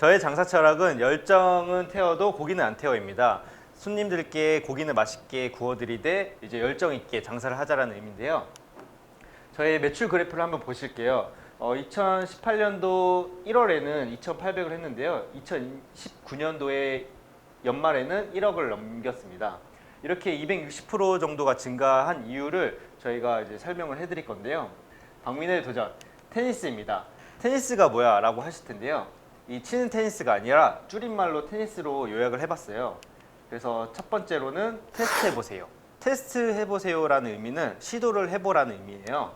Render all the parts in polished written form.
저의 장사 철학은 열정은 태워도 고기는 안 태워입니다. 손님들께 고기는 맛있게 구워드리되 이제 열정 있게 장사를 하자라는 의미인데요. 저의 매출 그래프를 한번 보실게요. 2018년도 1월에는 2,800을 했는데요. 2019년도에 연말에는 1억을 넘겼습니다. 이렇게 260% 정도가 증가한 이유를 저희가 이제 설명을 해드릴 건데요. 박민의 도전, 테니스입니다. 테니스가 뭐야? 라고 하실 텐데요. 이 치는 테니스가 아니라 줄임말로 테니스로 요약을 해봤어요. 그래서 첫 번째로는 테스트 해보세요. 테스트 해보세요라는 의미는 시도를 해보라는 의미예요.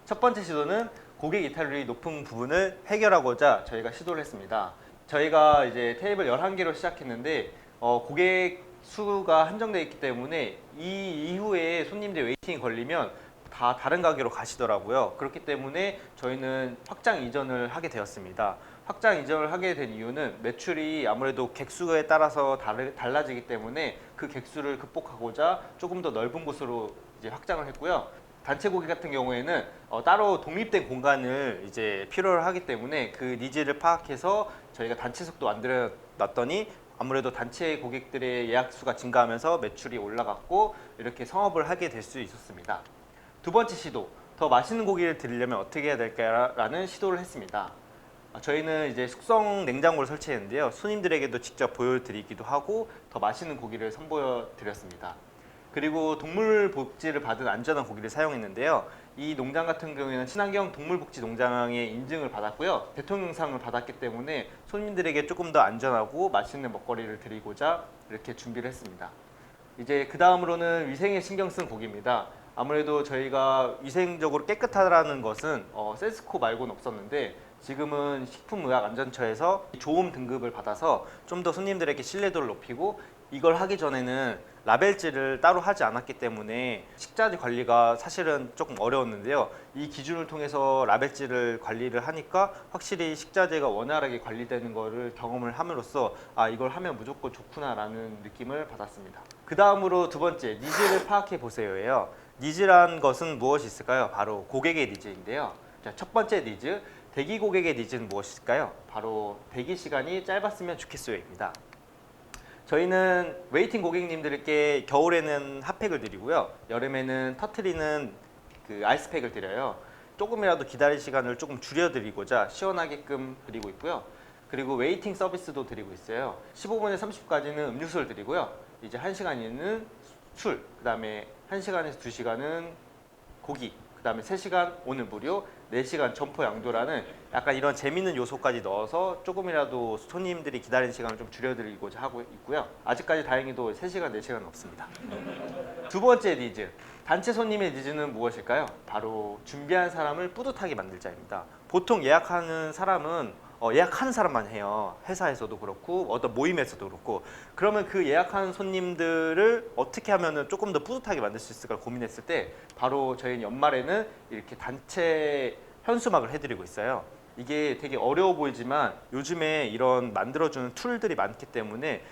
첫 번째 시도는 고객 이탈률이 높은 부분을 해결하고자 저희가 시도를 했습니다. 저희가 이제 테이블 11개로 시작했는데 고객 수가 한정되어 있기 때문에 이 이후에 손님들 웨이팅이 걸리면 다 다른 가게로 가시더라고요. 그렇기 때문에 저희는 확장 이전을 하게 되었습니다. 확장 이전을 하게 된 이유는 매출이 아무래도 객수에 따라서 달라지기 때문에 그 객수를 극복하고자 조금 더 넓은 곳으로 이제 확장을 했고요. 단체 고객 같은 경우에는 따로 독립된 공간을 이제 필요로 하기 때문에 그 니즈를 파악해서 저희가 단체석도 만들어 놨더니 아무래도 단체 고객들의 예약 수가 증가하면서 매출이 올라갔고 이렇게 성업을 하게 될 수 있었습니다. 두 번째 시도, 더 맛있는 고기를 드리려면 어떻게 해야 될까라는 시도를 했습니다. 저희는 이제 숙성 냉장고를 설치했는데요. 손님들에게도 직접 보여드리기도 하고 더 맛있는 고기를 선보여 드렸습니다. 그리고 동물 복지를 받은 안전한 고기를 사용했는데요. 이 농장 같은 경우에는 친환경 동물복지 농장의 인증을 받았고요. 대통령상을 받았기 때문에 손님들에게 조금 더 안전하고 맛있는 먹거리를 드리고자 이렇게 준비를 했습니다. 이제 그 다음으로는 위생에 신경 쓴 고기입니다. 아무래도 저희가 위생적으로 깨끗하다는 것은 셀스코 말고는 없었는데 지금은 식품의약안전처에서 좋음 등급을 받아서 좀 더 손님들에게 신뢰도를 높이고 이걸 하기 전에는 라벨질을 따로 하지 않았기 때문에 식자재 관리가 사실은 조금 어려웠는데요. 이 기준을 통해서 라벨질을 관리를 하니까 확실히 식자재가 원활하게 관리되는 것을 경험을 함으로써 이걸 하면 무조건 좋구나라는 느낌을 받았습니다. 그 다음으로 두 번째, 니즈를 파악해 보세요예요. 니즈란 것은 무엇이 있을까요? 바로 고객의 니즈인데요. 자, 첫 번째 니즈, 대기 고객의 니즈는 무엇일까요? 바로 대기 시간이 짧았으면 좋겠어요입니다. 저희는 웨이팅 고객님들께 겨울에는 핫팩을 드리고요. 여름에는 터트리는 그 아이스팩을 드려요. 조금이라도 기다릴 시간을 조금 줄여드리고자 시원하게끔 드리고 있고요. 그리고 웨이팅 서비스도 드리고 있어요. 15분에 30분까지는 음료수를 드리고요. 이제 1시간에는 술, 그 다음에 1시간에서 2시간은 고기, 그 다음에 3시간 오늘 무료, 4시간 점포 양도라는 약간 이런 재밌는 요소까지 넣어서 조금이라도 손님들이 기다리는 시간을 좀 줄여드리고자 하고 있고요. 아직까지 다행히도 3시간, 4시간은 없습니다. 두 번째 니즈, 단체 손님의 니즈는 무엇일까요? 바로 준비한 사람을 뿌듯하게 만들자입니다. 보통 예약하는 사람은 예약하는 사람만 해요. 회사에서도 그렇고 어떤 모임에서도 그렇고. 그러면 그 예약하는 손님들을 어떻게 하면 조금 더 뿌듯하게 만들 수 있을까 고민했을 때 바로 저희는 연말에는 이렇게 단체 현수막을 해드리고 있어요. 이게 되게 어려워 보이지만 요즘에 이런 만들어주는 툴들이 많기 때문에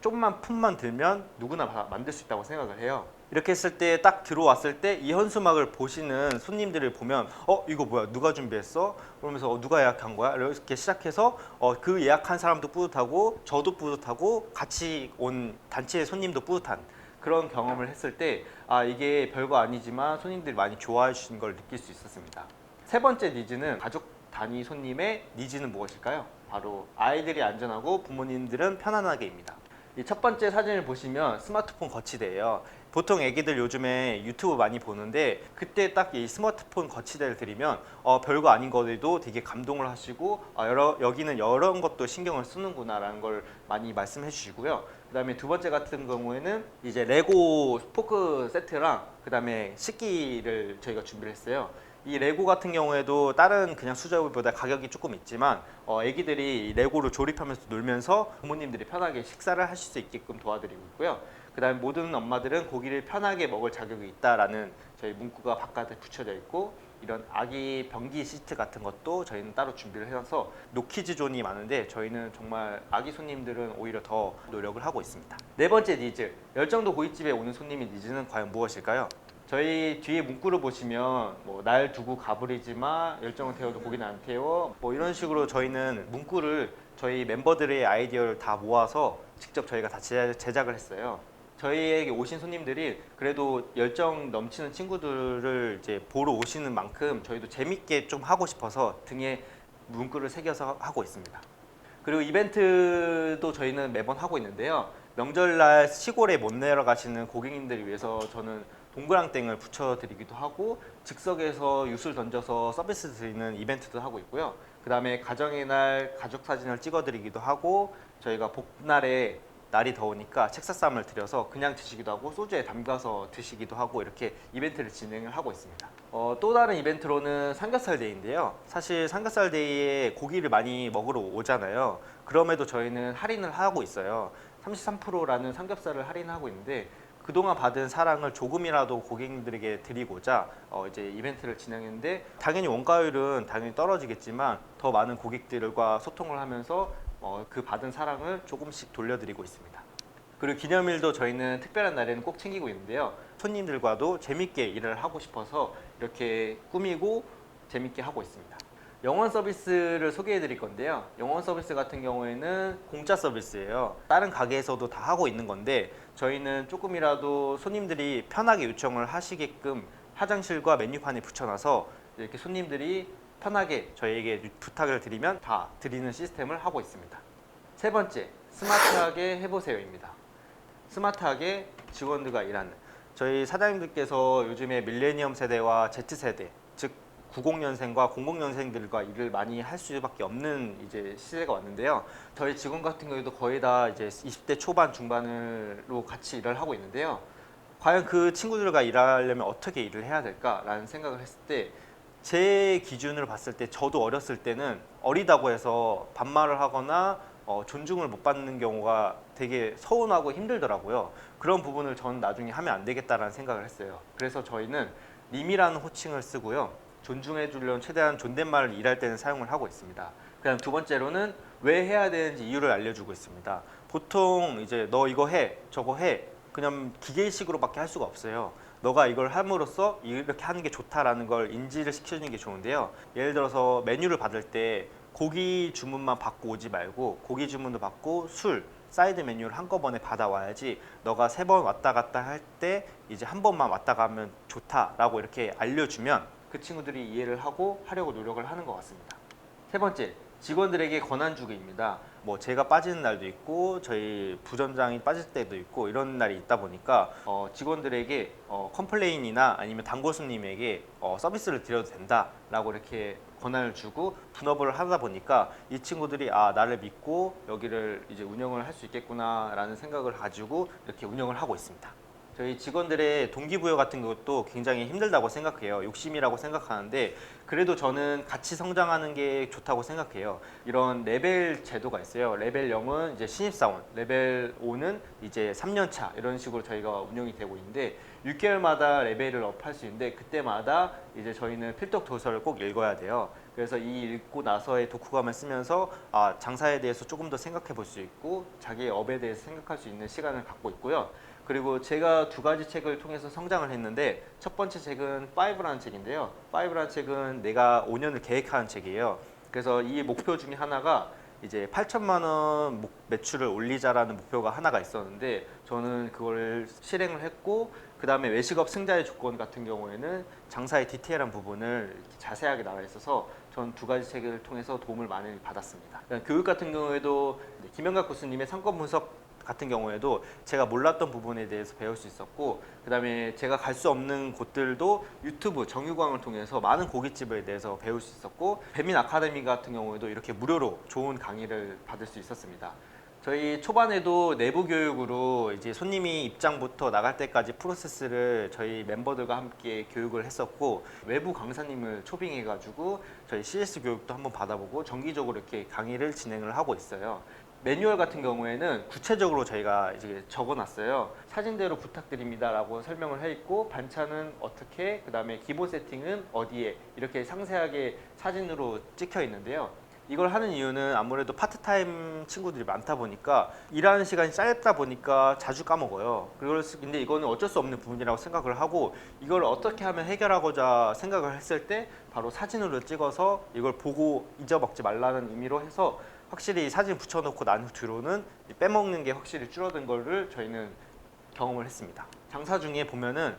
조금만 품만 들면 누구나 만들 수 있다고 생각을 해요. 이렇게 했을 때 딱 들어왔을 때 이 현수막을 보시는 손님들을 보면 이거 뭐야, 누가 준비했어? 그러면서 누가 예약한 거야? 이렇게 시작해서 그 예약한 사람도 뿌듯하고 저도 뿌듯하고 같이 온 단체의 손님도 뿌듯한 그런 경험을 했을 때 이게 별거 아니지만 손님들이 많이 좋아해 주신 걸 느낄 수 있었습니다. 세 번째 니즈는 가족 단위 손님의 니즈는 무엇일까요? 바로 아이들이 안전하고 부모님들은 편안하게입니다. 이 첫 번째 사진을 보시면 스마트폰 거치대예요. 보통 애기들 요즘에 유튜브 많이 보는데 그때 딱 이 스마트폰 거치대를 드리면 별거 아닌 거에도 되게 감동을 하시고 여기는 이런 것도 신경을 쓰는구나 라는 걸 많이 말씀해 주시고요. 그 다음에 두 번째 같은 경우에는 이제 레고 포크 세트랑 그 다음에 식기를 저희가 준비를 했어요. 이 레고 같은 경우에도 다른 그냥 수저보다 가격이 조금 있지만 애기들이 레고를 조립하면서 놀면서 부모님들이 편하게 식사를 하실 수 있게끔 도와드리고 있고요. 그 다음에 모든 엄마들은 고기를 편하게 먹을 자격이 있다라는 저희 문구가 바깥에 붙여져 있고 이런 아기 변기 시트 같은 것도 저희는 따로 준비를 해서 노키즈 존이 많은데 저희는 정말 아기 손님들은 오히려 더 노력을 하고 있습니다. 네 번째 니즈, 열정도 고깃집에 오는 손님의 니즈는 과연 무엇일까요? 저희 뒤에 문구를 보시면 날 두고 가버리지 마, 열정을 태워도 고기는 안 태워 이런 식으로 저희는 문구를 저희 멤버들의 아이디어를 다 모아서 직접 저희가 다 제작을 했어요. 저희에게 오신 손님들이 그래도 열정 넘치는 친구들을 이제 보러 오시는 만큼 저희도 재밌게 좀 하고 싶어서 등에 문구를 새겨서 하고 있습니다. 그리고 이벤트도 저희는 매번 하고 있는데요. 명절날 시골에 못 내려가시는 고객님들을 위해서 저는 동그랑땡을 붙여드리기도 하고 즉석에서 유술 던져서 서비스 드리는 이벤트도 하고 있고요. 그 다음에 가정의 날 가족 사진을 찍어드리기도 하고 저희가 복날에 날이 더우니까 책사쌈을 드려서 그냥 드시기도 하고 소주에 담가서 드시기도 하고 이렇게 이벤트를 진행을 하고 있습니다. 또 다른 이벤트로는 삼겹살 데이인데요. 사실 삼겹살 데이에 고기를 많이 먹으러 오잖아요. 그럼에도 저희는 할인을 하고 있어요. 33%라는 삼겹살을 할인하고 있는데 그동안 받은 사랑을 조금이라도 고객님들에게 드리고자 이제 이벤트를 진행했는데 당연히 원가율은 당연히 떨어지겠지만 더 많은 고객들과 소통을 하면서 그 받은 사랑을 조금씩 돌려드리고 있습니다. 그리고 기념일도 저희는 특별한 날에는 꼭 챙기고 있는데요. 손님들과도 재밌게 일을 하고 싶어서 이렇게 꾸미고 재밌게 하고 있습니다. 영원 서비스를 소개해 드릴 건데요. 영원 서비스 같은 경우에는 공짜 서비스예요. 다른 가게에서도 다 하고 있는 건데 저희는 조금이라도 손님들이 편하게 요청을 하시게끔 화장실과 메뉴판에 붙여놔서 이렇게 손님들이 편하게 저희에게 부탁을 드리면 다 드리는 시스템을 하고 있습니다. 세 번째, 스마트하게 해보세요입니다. 스마트하게 직원들과 일하는 저희 사장님들께서 요즘에 밀레니엄 세대와 Z세대 즉 90년생과 00년생들과 일을 많이 할 수밖에 없는 이제 시대가 왔는데요. 저희 직원 같은 경우에도 거의 다 이제 20대 초반 중반으로 같이 일을 하고 있는데요. 과연 그 친구들과 일하려면 어떻게 일을 해야 될까라는 생각을 했을 때 제 기준으로 봤을 때 저도 어렸을 때는 어리다고 해서 반말을 하거나 존중을 못 받는 경우가 되게 서운하고 힘들더라고요. 그런 부분을 저는 나중에 하면 안 되겠다라는 생각을 했어요. 그래서 저희는 님이라는 호칭을 쓰고요. 존중해 주려면 최대한 존댓말을 일할 때는 사용을 하고 있습니다. 그다음 두 번째로는 왜 해야 되는지 이유를 알려주고 있습니다. 보통 이제 너 이거 해, 저거 해 그냥 기계식으로밖에 할 수가 없어요. 너가 이걸 함으로써 이렇게 하는 게 좋다라는 걸 인지를 시켜주는 게 좋은데요. 예를 들어서 메뉴를 받을 때 고기 주문만 받고 오지 말고 고기 주문도 받고 술, 사이드 메뉴를 한꺼번에 받아와야지 너가 3번 왔다 갔다 할 때 이제 한 번만 왔다 가면 좋다라고 이렇게 알려주면 그 친구들이 이해를 하고 하려고 노력을 하는 것 같습니다. 세 번째, 직원들에게 권한주기입니다. 뭐 제가 빠지는 날도 있고 저희 부점장이 빠질 때도 있고 이런 날이 있다 보니까 직원들에게 컴플레인이나 아니면 단골손님에게 서비스를 드려도 된다라고 이렇게 권한을 주고 분업을 하다 보니까 이 친구들이 아 나를 믿고 여기를 이제 운영을 할 수 있겠구나라는 생각을 가지고 이렇게 운영을 하고 있습니다. 저희 직원들의 동기부여 같은 것도 굉장히 힘들다고 생각해요. 욕심이라고 생각하는데 그래도 저는 같이 성장하는 게 좋다고 생각해요. 이런 레벨 제도가 있어요. 레벨 0은 이제 신입사원, 레벨 5는 이제 3년차 이런 식으로 저희가 운영이 되고 있는데 6개월마다 레벨을 업할 수 있는데 그때마다 이제 저희는 필독 도서를 꼭 읽어야 돼요. 그래서 이 읽고 나서의 독후감을 쓰면서 장사에 대해서 조금 더 생각해 볼 수 있고 자기의 업에 대해서 생각할 수 있는 시간을 갖고 있고요. 그리고 제가 2가지 책을 통해서 성장을 했는데 첫 번째 책은 5라는 책인데요. 5라는 책은 내가 5년을 계획하는 책이에요. 그래서 이 목표 중에 하나가 이제 8천만 원 매출을 올리자라는 목표가 하나가 있었는데 저는 그걸 실행을 했고 그 다음에 외식업 승자의 조건 같은 경우에는 장사의 디테일한 부분을 이렇게 자세하게 나와 있어서 전 2가지 책을 통해서 도움을 많이 받았습니다. 교육 같은 경우에도 김영각 교수님의 상권 분석 같은 경우에도 제가 몰랐던 부분에 대해서 배울 수 있었고 그 다음에 제가 갈 수 없는 곳들도 유튜브 정유광을 통해서 많은 고깃집에 대해서 배울 수 있었고 배민 아카데미 같은 경우에도 이렇게 무료로 좋은 강의를 받을 수 있었습니다. 저희 초반에도 내부 교육으로 이제 손님이 입장부터 나갈 때까지 프로세스를 저희 멤버들과 함께 교육을 했었고 외부 강사님을 초빙해 가지고 저희 CS 교육도 한번 받아보고 정기적으로 이렇게 강의를 진행을 하고 있어요. 매뉴얼 같은 경우에는 구체적으로 저희가 이제 적어놨어요. 사진대로 부탁드립니다라고 설명을 해 있고 반찬은 어떻게, 그 다음에 기본 세팅은 어디에 이렇게 상세하게 사진으로 찍혀 있는데요. 이걸 하는 이유는 아무래도 파트타임 친구들이 많다 보니까 일하는 시간이 짧다 보니까 자주 까먹어요. 근데 이거는 어쩔 수 없는 부분이라고 생각을 하고 이걸 어떻게 하면 해결하고자 생각을 했을 때 바로 사진으로 찍어서 이걸 보고 잊어먹지 말라는 의미로 해서 확실히 사진 붙여놓고 난 뒤로는 빼먹는 게 확실히 줄어든 거를 저희는 경험을 했습니다. 장사 중에 보면은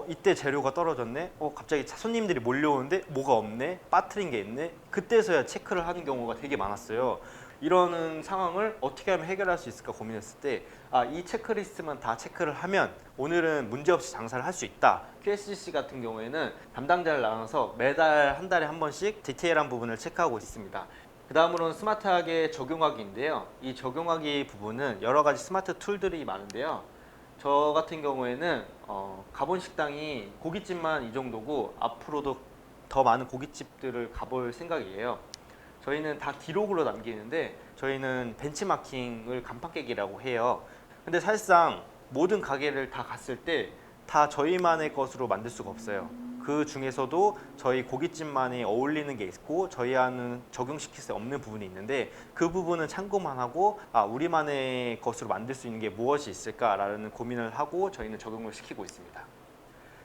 이때 재료가 떨어졌네. 갑자기 손님들이 몰려오는데 뭐가 없네. 빠뜨린 게 있네. 그때서야 체크를 하는 경우가 되게 많았어요. 이런 상황을 어떻게 하면 해결할 수 있을까 고민했을 때 이 체크리스트만 다 체크를 하면 오늘은 문제없이 장사를 할 수 있다. QSC 같은 경우에는 담당자를 나눠서 매달 한 달에 한 번씩 디테일한 부분을 체크하고 있습니다. 그 다음으로는 스마트하게 적용하기인데요. 이 적용하기 부분은 여러 가지 스마트 툴들이 많은데요. 저 같은 경우에는 가본 식당이 고깃집만 이 정도고 앞으로도 더 많은 고깃집들을 가볼 생각이에요. 저희는 다 기록으로 남기는데 저희는 벤치마킹을 간판 깨기라고 해요. 근데 사실상 모든 가게를 다 갔을 때 다 저희만의 것으로 만들 수가 없어요. 그 중에서도 저희 고깃집만이 어울리는 게 있고 저희와는 적용시킬 수 없는 부분이 있는데 그 부분은 참고만 하고 우리만의 것으로 만들 수 있는 게 무엇이 있을까라는 고민을 하고 저희는 적용을 시키고 있습니다.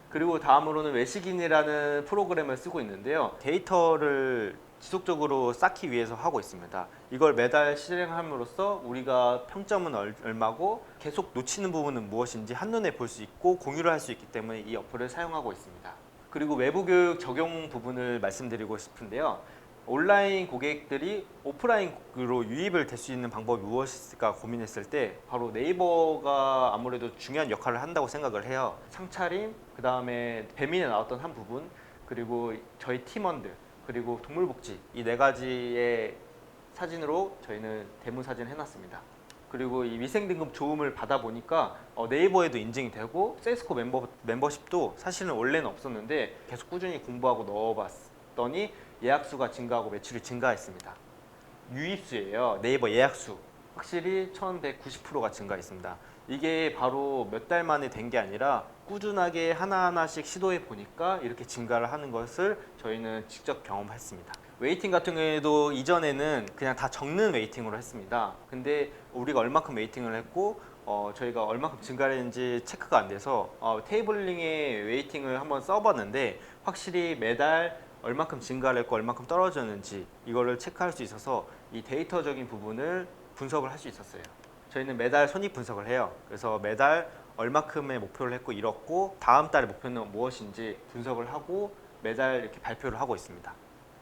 그리고 다음으로는 외식인이라는 프로그램을 쓰고 있는데요. 데이터를 지속적으로 쌓기 위해서 하고 있습니다. 이걸 매달 실행함으로써 우리가 평점은 얼마고 계속 놓치는 부분은 무엇인지 한눈에 볼 수 있고 공유를 할 수 있기 때문에 이 어플을 사용하고 있습니다. 그리고 외부 교육 적용 부분을 말씀드리고 싶은데요. 온라인 고객들이 오프라인으로 유입을 될 수 있는 방법이 무엇일까 고민했을 때 바로 네이버가 아무래도 중요한 역할을 한다고 생각을 해요. 상차림, 그 다음에 배민에 나왔던 한 부분, 그리고 저희 팀원들, 그리고 동물복지 이 네 가지의 사진으로 저희는 대문 사진 해놨습니다. 그리고 이 위생등급 좋음을 받아 보니까 네이버에도 인증이 되고 세스코 멤버십도 사실은 원래는 없었는데 계속 꾸준히 공부하고 넣어봤더니 예약수가 증가하고 매출이 증가했습니다. 유입수예요. 네이버 예약수 확실히 1190%가 증가했습니다. 이게 바로 몇 달 만에 된 게 아니라 꾸준하게 하나하나씩 시도해 보니까 이렇게 증가를 하는 것을 저희는 직접 경험했습니다. 웨이팅 같은 경우에도 이전에는 그냥 다 적는 웨이팅으로 했습니다. 근데 우리가 얼마큼 웨이팅을 했고 저희가 얼마큼 증가했는지 체크가 안 돼서 테이블링에 웨이팅을 한번 써봤는데 확실히 매달 얼마큼 증가를 했고 얼마큼 떨어졌는지 이거를 체크할 수 있어서 이 데이터적인 부분을 분석을 할 수 있었어요. 저희는 매달 손익 분석을 해요. 그래서 매달 얼마큼의 목표를 했고 이뤘고 다음 달의 목표는 무엇인지 분석을 하고 매달 이렇게 발표를 하고 있습니다.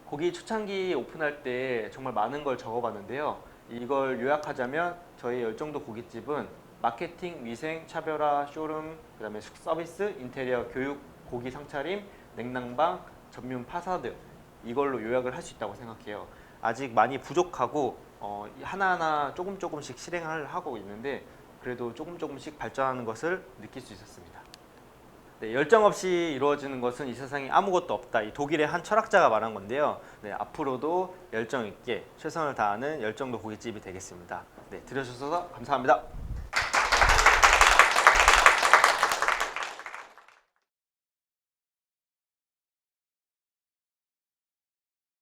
고기 초창기 오픈할 때 정말 많은 걸 적어봤는데요. 이걸 요약하자면 저희 열정도 고깃집은 마케팅, 위생, 차별화, 쇼룸, 그 다음에 서비스, 인테리어, 교육, 고기 상차림, 냉난방, 전문 파사드 이걸로 요약을 할 수 있다고 생각해요. 아직 많이 부족하고 하나하나 조금씩 실행을 하고 있는데 그래도 조금씩 발전하는 것을 느낄 수 있었습니다. 네, 열정 없이 이루어지는 것은 이 세상에 아무것도 없다. 이 독일의 한 철학자가 말한 건데요. 네, 앞으로도 열정 있게 최선을 다하는 열정도 고깃집이 되겠습니다. 네, 들어주셔서 감사합니다.